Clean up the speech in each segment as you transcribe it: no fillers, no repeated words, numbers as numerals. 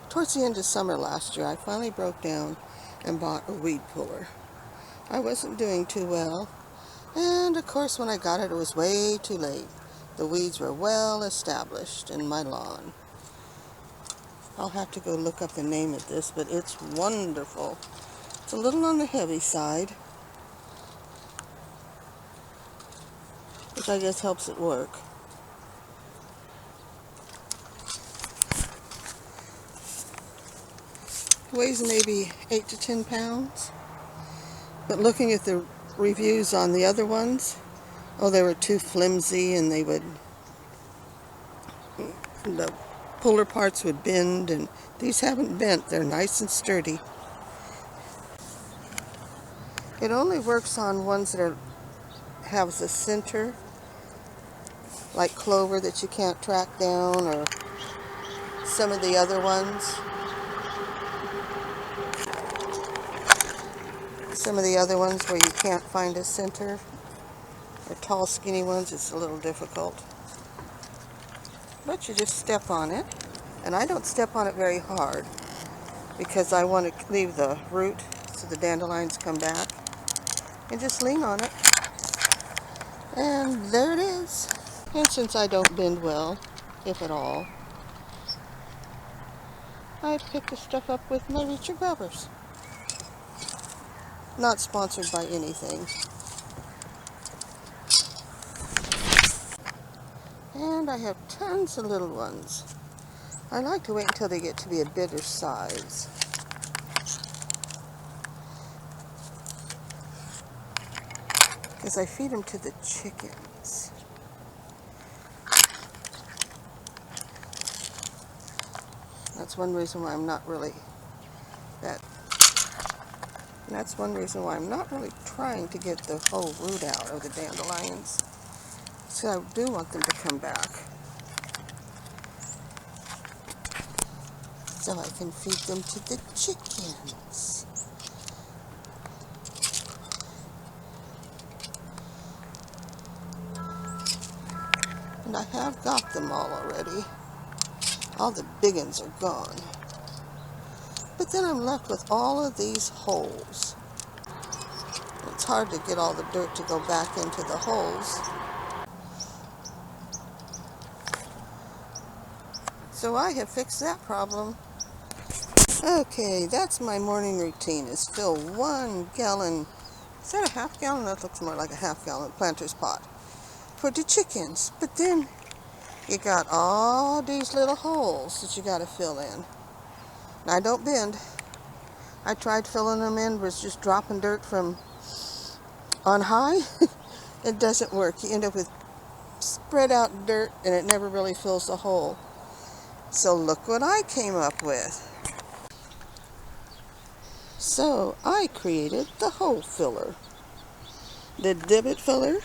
Towards the end of summer last year, I finally broke down and bought a weed puller. I wasn't doing too well, and of course when I got it, it was way too late. The weeds were well established in my lawn. I'll have to go look up the name of this, but it's wonderful. It's a little on the heavy side, which I guess helps it work. Weighs maybe 8 to 10 pounds. But looking at the reviews on the other ones, they were too flimsy and the puller parts would bend, and these haven't bent. They're nice and sturdy. It only works on ones that have the center, like clover that you can't track down, or some of the other ones. Some of the other ones where you can't find a center, or tall skinny ones, it's a little difficult. But you just step on it, and I don't step on it very hard because I want to leave the root so the dandelions come back, and just lean on it, and there it is. And since I don't bend well, if at all, I pick the stuff up with my reacher grabbers. Not sponsored by anything. And I have tons of little ones. I like to wait until they get to be a bigger size. Because I feed them to the chickens. That's one reason why I'm not really trying to get the whole root out of the dandelions. So I do want them to come back, so I can feed them to the chickens. And I have got them all already. All the big ones are gone. But then I'm left with all of these holes. It's hard to get all the dirt to go back into the holes. So I have fixed that problem. Okay, that's my morning routine, is fill 1 gallon, is that a half gallon? That looks more like a half gallon planter's pot for the chickens. But then you got all these little holes that you got to fill in. Now, I don't bend. I tried filling them in, was just dropping dirt from on high. It doesn't work. You end up with spread out dirt, and it never really fills the hole. So look what I came up with. So I created the hole filler. The divot filler.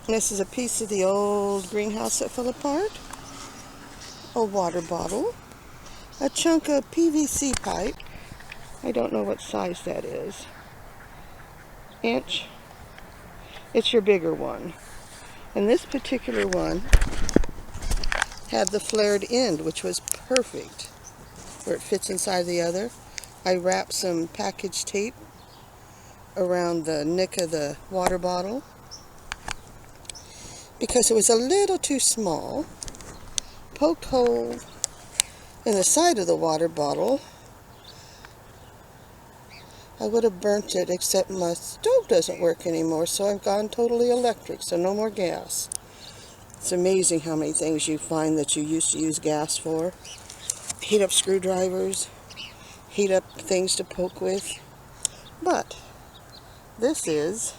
This is a piece of the old greenhouse that fell apart. A water bottle. A chunk of PVC pipe. I don't know what size that is. Inch. It's your bigger one. And this particular one had the flared end, which was perfect, where it fits inside the other. I wrapped some package tape around the neck of the water bottle because it was a little too small. Poked hole in the side of the water bottle. I would have burnt it, except my stove doesn't work anymore, so I've gone totally electric, so no more gas. It's amazing how many things you find that you used to use gas for. Heat up screwdrivers, heat up things to poke with. But this is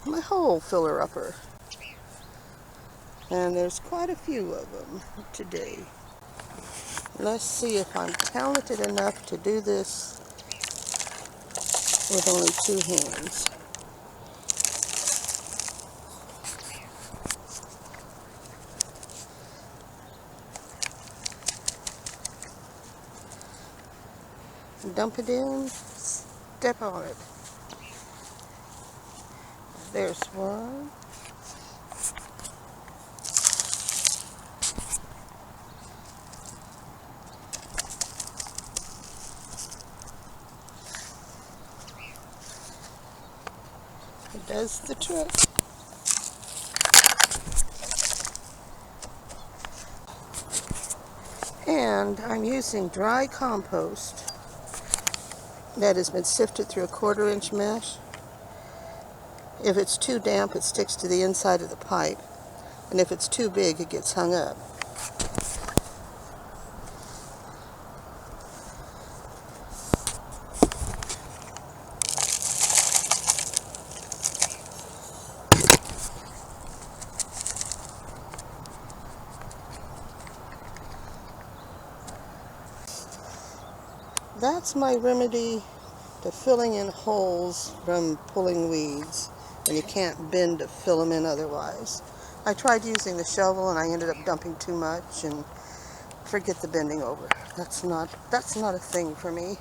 my hole filler upper. And there's quite a few of them today. Let's see if I'm talented enough to do this with only 2 hands. Dump it in, step on it. There's one, does the trick. And I'm using dry compost that has been sifted through a 1/4 inch mesh. If it's too damp, it sticks to the inside of the pipe, and if it's too big, it gets hung up. That's my remedy to filling in holes from pulling weeds when you can't bend to fill them in otherwise. I tried using the shovel and I ended up dumping too much, and forget the bending over. That's not a thing for me.